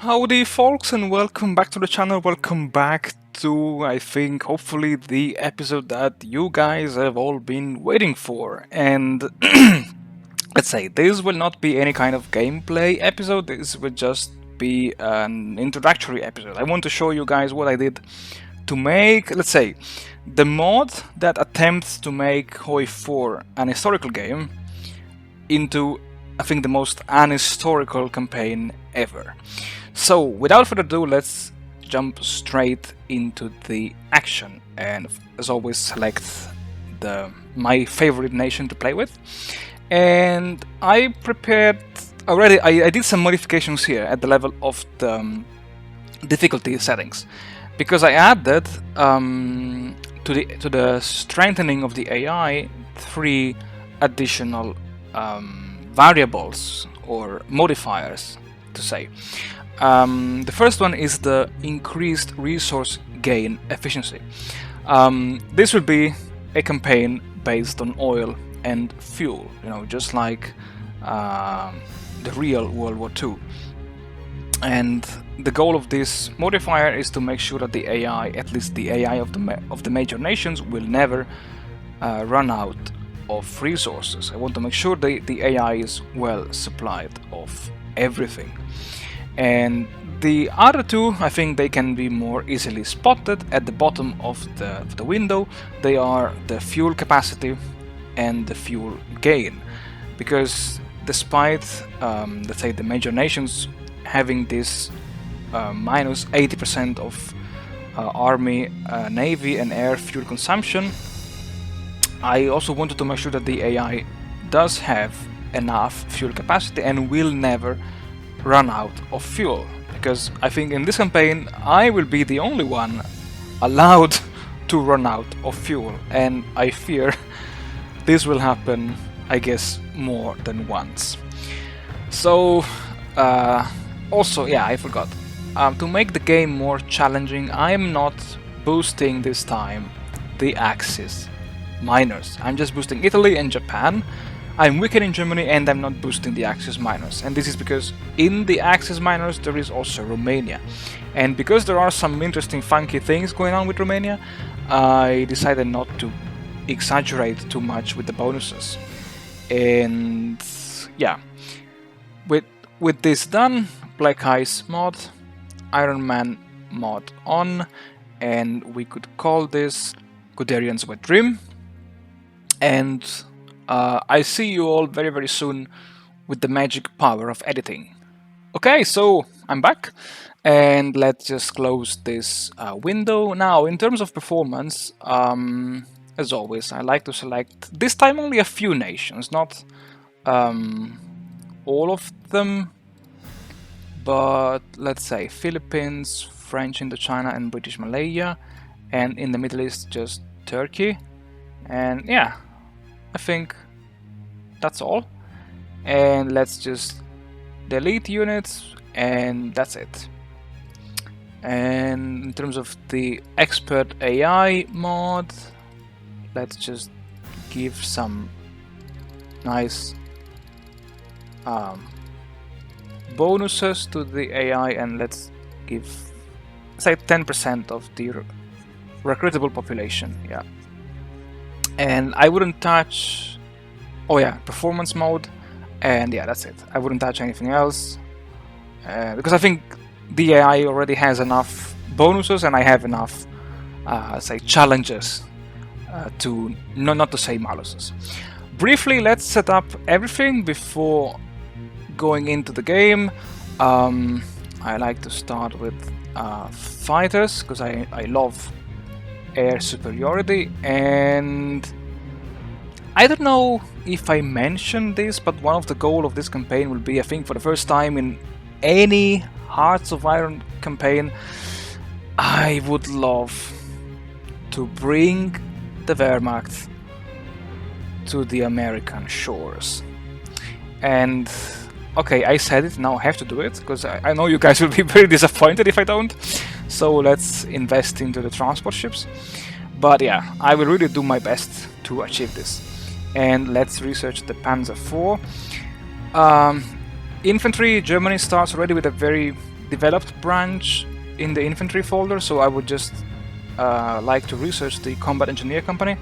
Howdy folks, and welcome back to the channel. Welcome back to, I think, hopefully the episode that you guys have all been waiting for. And let's say this will not be any kind of gameplay episode. This will just be an introductory episode. I want to show you guys what I did to make, let's say, the mod that attempts to make HOI4 an historical game into, I think, the most unhistorical campaign ever. So, without further ado, let's jump straight into the action, and as always, select my favorite nation to play with. And I prepared already. I did some modifications here at the level of the difficulty settings, because I added to the strengthening of the AI 3 additional variables or modifiers, to say. The first one is the increased resource gain efficiency. This will be a campaign based on oil and fuel, just like the real World War II. And the goal of this modifier is to make sure that the AI, at least the AI of the major nations, will never run out of resources. I want to make sure the AI is well supplied of everything. And the other two, I think they can be more easily spotted at the bottom of the window. They are the fuel capacity and the fuel gain, because despite let's say the major nations having this minus 80% of army, navy and air fuel consumption, I also wanted to make sure that the AI does have enough fuel capacity and will never run out of fuel, because I think in this campaign I will be the only one allowed to run out of fuel, and I fear this will happen, I guess, more than once. So also, yeah, I forgot, to make the game more challenging, I am not boosting this time the Axis minors. I'm just boosting Italy and Japan. I'm weakening Germany, and I'm not boosting the Axis minors. And this is because in the Axis minors there is also Romania. And because there are some interesting funky things going on with Romania, I decided not to exaggerate too much with the bonuses. And yeah, with this done, Black Ice mod, Iron Man mod on, and we could call this Guderian's Wet Dream. And I see you all very, very soon with the magic power of editing. Okay, so I'm back, and let's just close this window. Now, in terms of performance, as always, I like to select, this time, only a few nations, not all of them, but let's say Philippines, French Indochina and British Malaya, and in the Middle East just Turkey. And yeah, I think that's all. And let's just delete units, and that's it. And in terms of the expert AI mod, let's just give some nice bonuses to the AI, and let's give, say, 10% of the recruitable population. Yeah. And I wouldn't touch, oh yeah, performance mode, and yeah, that's it. I wouldn't touch anything else, because I think the AI already has enough bonuses, and I have enough, say, challenges to, not to say maluses. Briefly, let's set up everything before going into the game. I like to start with fighters, because I love air superiority. And I don't know if I mentioned this, but one of the goals of this campaign will be, I think for the first time in any Hearts of Iron campaign, I would love to bring the Wehrmacht to the American shores. And okay, I said it, now I have to do it, because I know you guys will be very disappointed if I don't. So let's invest into the transport ships. But yeah, I will really do my best to achieve this. And let's research the Panzer IV. Infantry, Germany starts already with a very developed branch in the infantry folder, so I would just like to research the combat engineer company,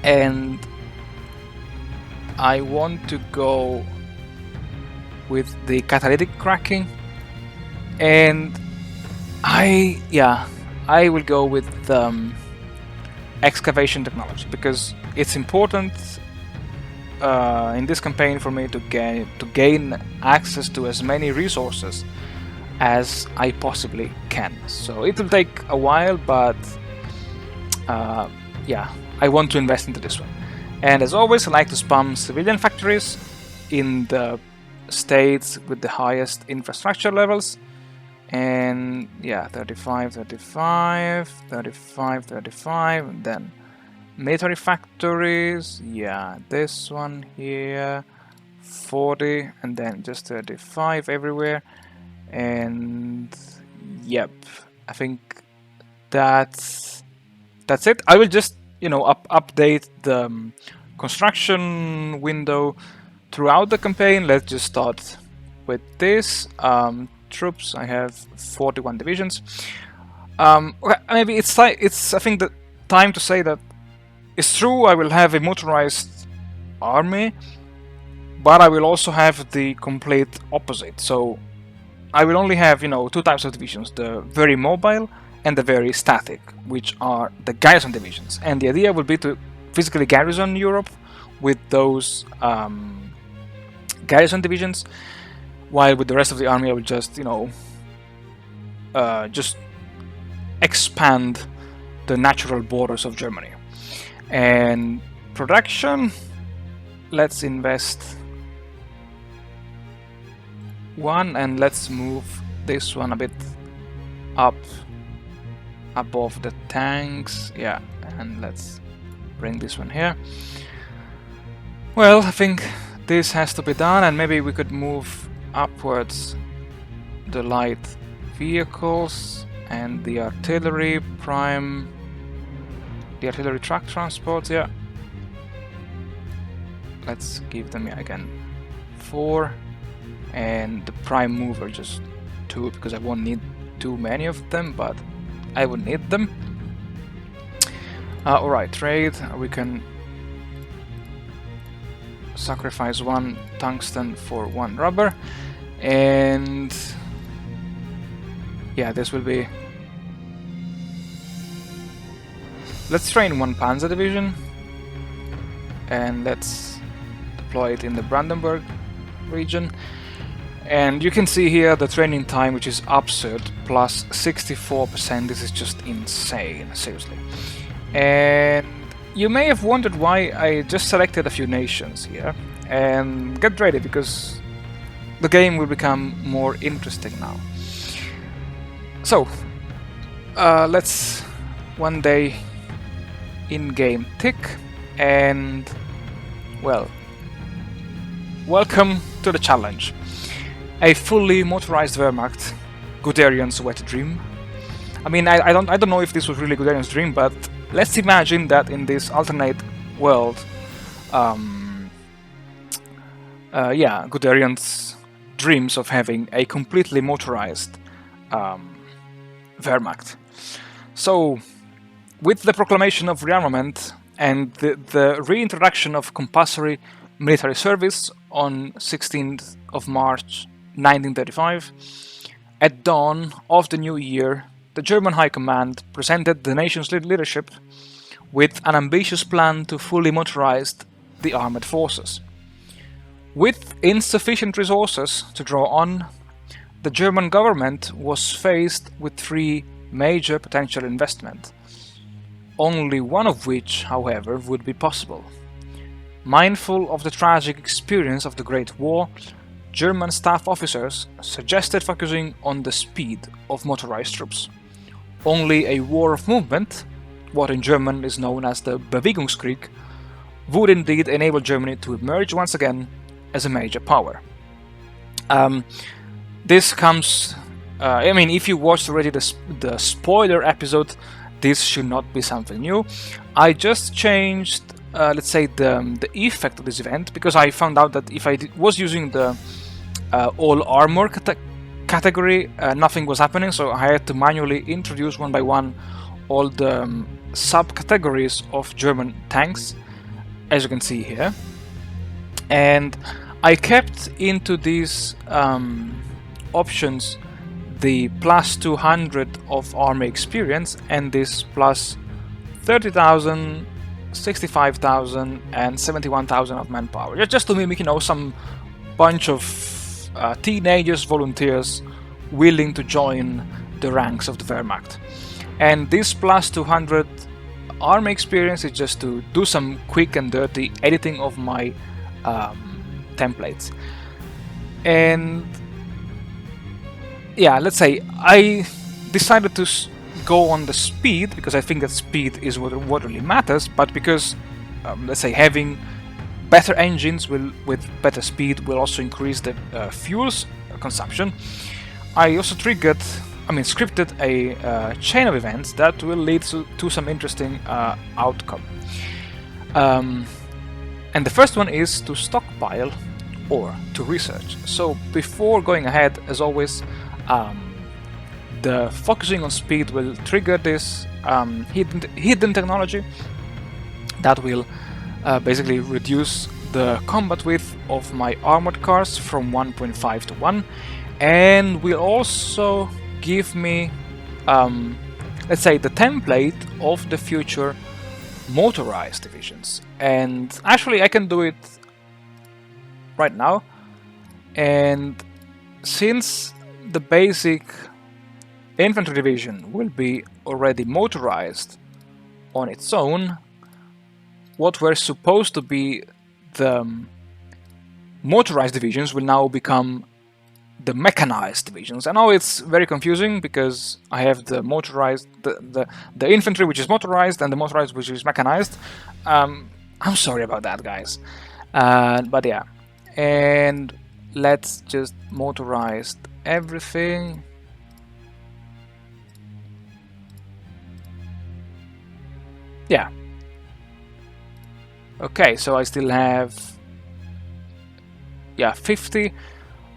and I want to go with the catalytic cracking, and I will go with excavation technology, because it's important in this campaign for me to gain access to as many resources as I possibly can. So it will take a while, but yeah, I want to invest into this one. And as always, I like to spam civilian factories in the states with the highest infrastructure levels. And yeah, 35, 35, 35, 35, and then military factories, yeah, this one here, 40, and then just 35 everywhere. And yep, I think that's it. I will just, you know, update the construction window throughout the campaign. Let's just start with this. Troops, I have 41 divisions. Maybe it's I think the time to say that it's true I will have a motorized army, but I will also have the complete opposite. So I will only have, you know, two types of divisions: the very mobile and the very static, which are the garrison divisions. And the idea will be to physically garrison Europe with those garrison divisions, while with the rest of the army I will just, you know, just expand the natural borders of Germany. And production, let's invest one, and let's move this one a bit up above the tanks. Yeah, and let's bring this one here. Well, I think this has to be done, and maybe we could move upwards the light vehicles and the artillery prime, the artillery truck transports. Yeah, let's give them, yeah, again 4, and the prime mover just 2, because I won't need too many of them, but I would need them. Alright, trade, we can sacrifice 1 tungsten for 1 rubber, and yeah, this will be, let's train 1 Panzer division, and let's deploy it in the Brandenburg region. And you can see here the training time, which is absurd, plus 64%. This is just insane, seriously. And you may have wondered why I just selected a few nations here. And get ready, because the game will become more interesting now. So, let's one day in-game tick, and well, welcome to the challenge. A fully motorized Wehrmacht, Guderian's wet dream. I mean, I don't know if this was really Guderian's dream, but let's imagine that in this alternate world, yeah, Guderian's dreams of having a completely motorized Wehrmacht. So, with the proclamation of rearmament and the reintroduction of compulsory military service on 16th of March 1935, at dawn of the new year, the German High Command presented the nation's leadership with an ambitious plan to fully motorize the armed forces. With insufficient resources to draw on, the German government was faced with 3 major potential investments, only one of which, however, would be possible. Mindful of the tragic experience of the Great War, German staff officers suggested focusing on the speed of motorized troops. Only a war of movement, what in German is known as the Bewegungskrieg, would indeed enable Germany to emerge once again as a major power. This comes, I mean, if you watched already the spoiler episode, this should not be something new. I just changed, let's say, the effect of this event, because I found out that if I was using the all armor category, nothing was happening, so I had to manually introduce one by one all the subcategories of German tanks, as you can see here. And I kept into these options the plus 200 of army experience and this plus 30,000, 65,000 and 71,000 of manpower, just to mimic, you know, some bunch of teenagers, volunteers willing to join the ranks of the Wehrmacht. And this plus 200 army experience is just to do some quick and dirty editing of my templates. And yeah, let's say I decided to go on the speed because I think that speed is what really matters, but because let's say having better engines with better speed will also increase the fuels consumption, I also scripted a chain of events that will lead to some interesting outcome. And the first one is to stockpile or to research. So before going ahead, as always, the focusing on speed will trigger this hidden technology that will basically reduce the combat width of my armored cars from 1.5 to 1, and will also give me, let's say, the template of the future motorized divisions. And actually I can do it right now, and since the basic infantry division will be already motorized on its own, what were supposed to be the motorized divisions will now become the mechanized divisions. I know it's very confusing because I have the motorized, the infantry which is motorized and the motorized which is mechanized. I'm sorry about that, guys. But yeah, and let's just motorize everything. Yeah. Okay, so I still have 50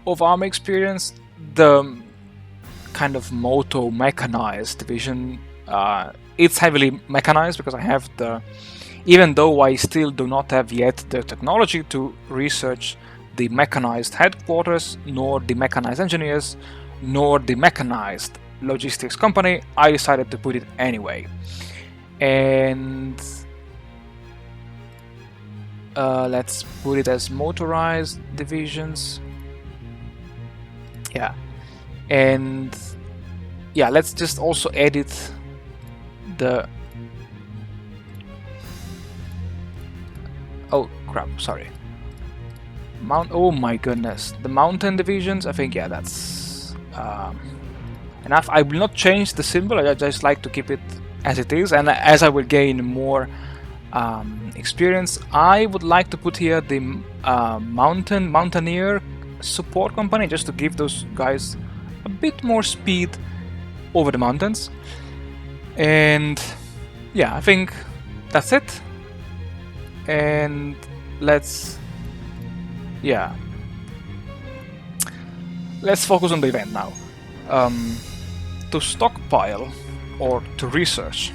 of army experience. The kind of moto mechanized division, it's heavily mechanized because I have even though I still do not have yet the technology to research the mechanized headquarters, nor the mechanized engineers, nor the mechanized logistics company, I decided to put it anyway. And let's put it as motorized divisions. Yeah, and yeah, let's just also edit the... Oh crap, sorry. Oh my goodness, the mountain divisions, I think, yeah, that's enough. I will not change the symbol, I just like to keep it as it is, and as I will gain more experience, I would like to put here the mountaineer support company, just to give those guys a bit more speed over the mountains. And yeah, I think that's it. And let's focus on the event now. To stockpile or to research.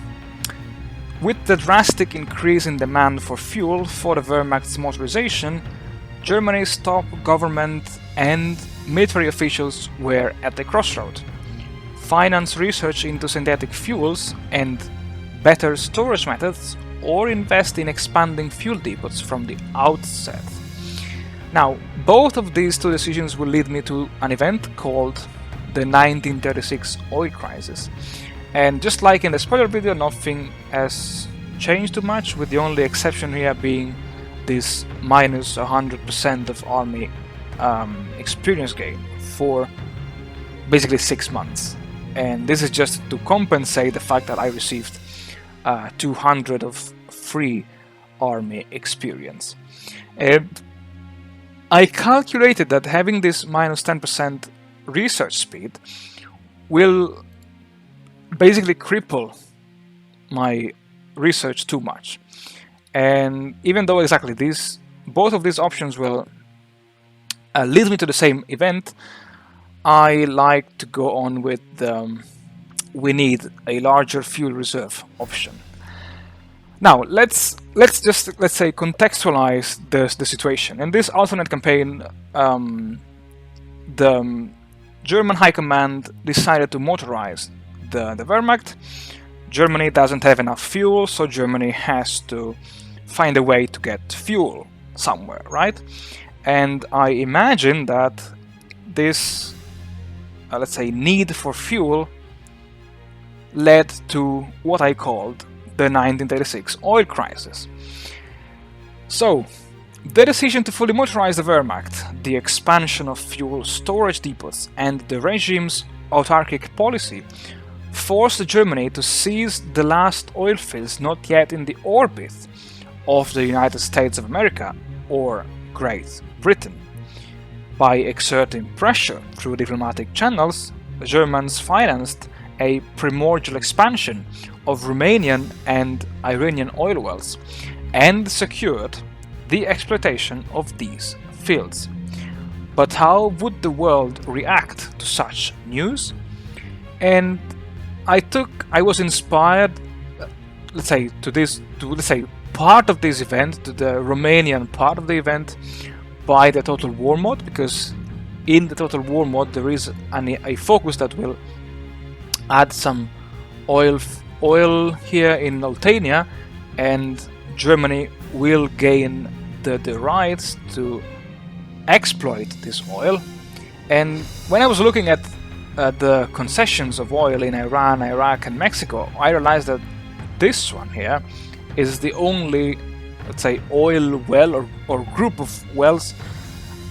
With the drastic increase in demand for fuel for the Wehrmacht's motorization, Germany's top government and military officials were at the crossroad. Finance research into synthetic fuels and better storage methods, or invest in expanding fuel depots from the outset. Now, both of these two decisions will lead me to an event called the 1936 oil crisis. And just like in the spoiler video, nothing has changed too much, with the only exception here being this minus 100% of army experience gain for basically 6 months. And this is just to compensate the fact that I received 200 of free army experience. And I calculated that having this minus 10% research speed will basically cripple my research too much. And even though exactly both of these options will lead me to the same event, I like to go on with the we need a larger fuel reserve option. Now let's say contextualize the situation. In this alternate campaign, the German High Command decided to motorize the Wehrmacht. Germany doesn't have enough fuel, so Germany has to find a way to get fuel somewhere, right? And I imagine that this, let's say, need for fuel led to what I called the 1936 oil crisis. So, the decision to fully motorize the Wehrmacht, the expansion of fuel storage depots, and the regime's autarkic policy forced Germany to seize the last oil fields not yet in the orbit of the United States of America or Great Britain. By exerting pressure through diplomatic channels, the Germans financed a primordial expansion of Romanian and Iranian oil wells and secured the exploitation of these fields. But how would the world react to such news? And I was inspired, let's say, part of this event, to the Romanian part of the event, by the Total War mode, because in the Total War mode there is a focus that will add some oil here in Oltenia, and Germany will gain the rights to exploit this oil. And when I was looking at the concessions of oil in Iran, Iraq and Mexico, I realized that this one here is the only, let's say, oil well or group of wells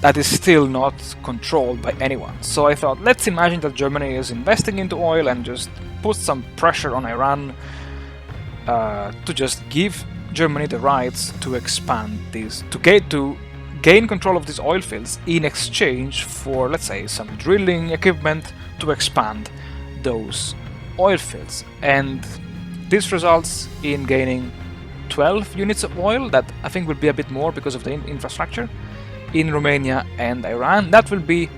that is still not controlled by anyone. So I thought, let's imagine that Germany is investing into oil and just put some pressure on Iran to just give Germany the rights to expand these, to gain control of these oil fields in exchange for, let's say, some drilling equipment to expand those oil fields. And this results in gaining 12 units of oil, that I think will be a bit more because of the infrastructure, in Romania and Iran. That will be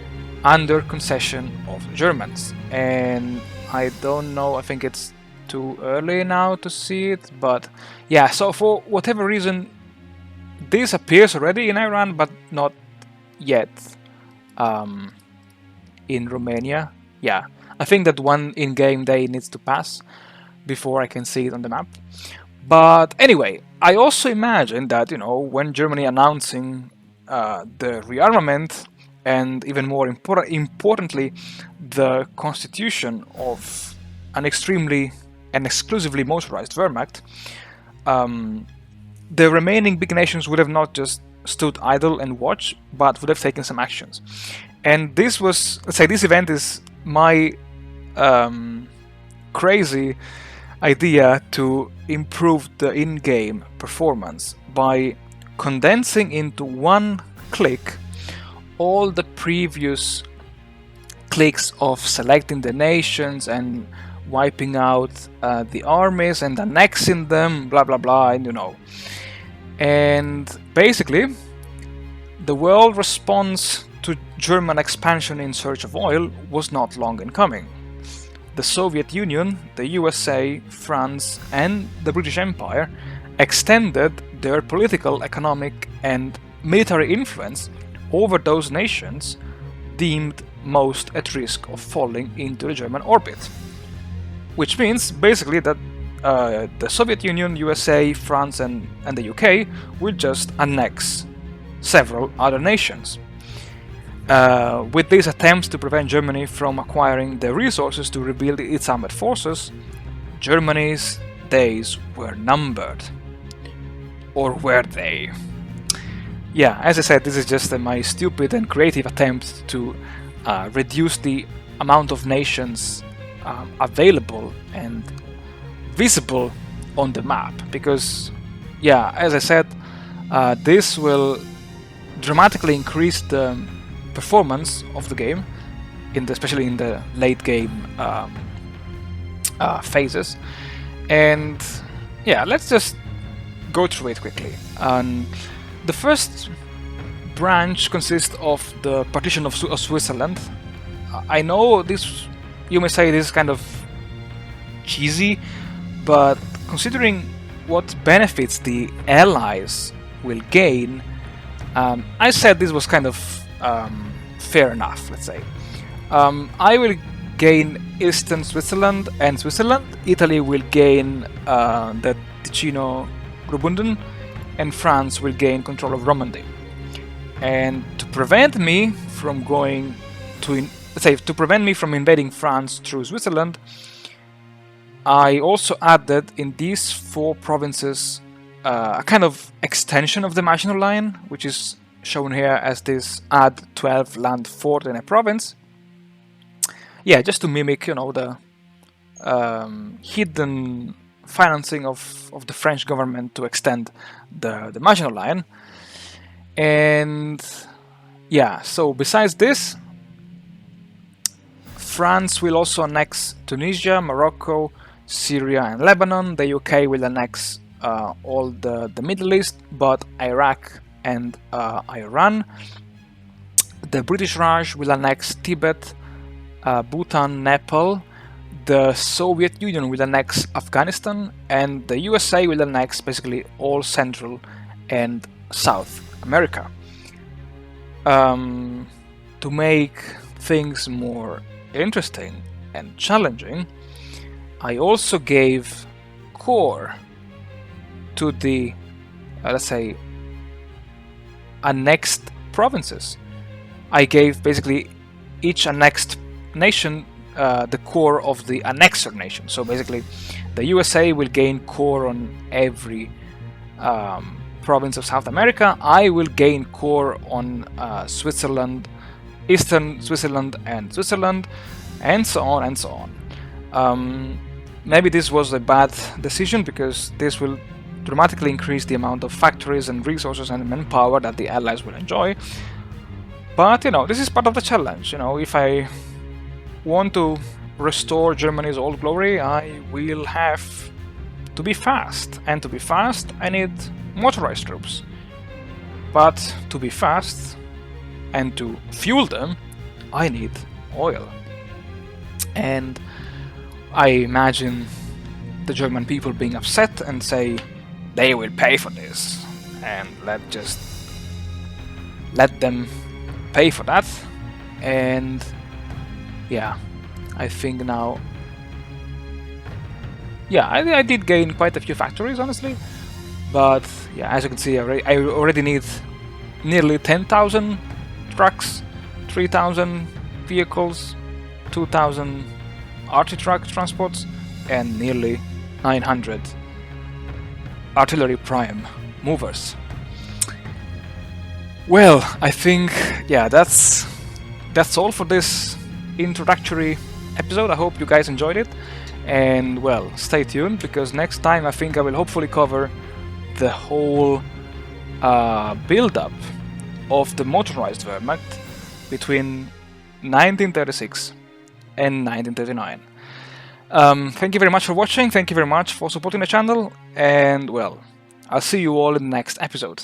under concession of the Germans. And I don't know, I think it's too early now to see it, but yeah, so for whatever reason this appears already in Iran, but not yet in Romania. Yeah, I think that one in-game day needs to pass before I can see it on the map. But anyway, I also imagine that, you know, when Germany announcing the rearmament and even more importantly the constitution of an extremely and exclusively motorized Wehrmacht, the remaining big nations would have not just stood idle and watched, but would have taken some actions. And this was, let's say, this event is my crazy idea to improve the in-game performance by condensing into one click all the previous clicks of selecting the nations and wiping out the armies and annexing them, blah blah blah, and you know. And basically the world response to German expansion in search of oil was not long in coming. The Soviet Union, the USA, France and the British Empire extended their political, economic and military influence over those nations deemed most at risk of falling into the German orbit. Which means basically that the Soviet Union, USA, France and the UK will just annex several other nations. With these attempts to prevent Germany from acquiring the resources to rebuild its armed forces, Germany's days were numbered. Or were they? Yeah, as I said, this is just my stupid and creative attempt to reduce the amount of nations available and visible on the map, because yeah, as I said, this will dramatically increase the performance of the game, especially in the late game phases. And yeah, let's just go through it quickly. The first branch consists of the partition of Switzerland, I know this, you may say this is kind of cheesy, but considering what benefits the Allies will gain, I said this was kind of fair enough, let's say. I will gain Eastern Switzerland and Switzerland. Italy will gain the Ticino Graubünden, and France will gain control of Romandy. And to prevent me from going to, to prevent me from invading France through Switzerland, I also added in these 4 provinces a kind of extension of the Maginot Line, which is shown here as this add 12 land fort in a province. Yeah, just to mimic, the hidden financing of the French government to extend the Maginot Line. And yeah, so besides this, France will also annex Tunisia, Morocco, Syria and Lebanon. The UK will annex all the Middle East, but Iraq and Iran. The British Raj will annex Tibet, Bhutan, Nepal. The Soviet Union will annex Afghanistan, and the USA will annex basically all Central and South America. To make things more interesting and challenging, I also gave core to the, let's say, annexed provinces. I gave basically each annexed nation the core of the annexor nation. So basically, the USA will gain core on every province of South America. I will gain core on Switzerland, Eastern Switzerland and Switzerland, and so on and so on. Maybe this was a bad decision, because this will dramatically increase the amount of factories and resources and manpower that the Allies will enjoy. But, this is part of the challenge. If I want to restore Germany's old glory, I will have to be fast. And to be fast, I need motorized troops. But to be fast and to fuel them, I need oil. And I imagine the German people being upset and say they will pay for this, and let them pay for that. And yeah, I think now, yeah, I did gain quite a few factories, honestly, but yeah, as you can see, I already need nearly 10,000 trucks, 3,000 vehicles, 2,000 arty truck transports, and nearly 900 artillery prime movers. Well, I think, yeah, that's all for this introductory episode. I hope you guys enjoyed it, and well, stay tuned, because next time I think I will hopefully cover the whole build-up of the motorized Wehrmacht between 1936 and 1939. Thank you very much for watching, thank you very much for supporting the channel, and well, I'll see you all in the next episode.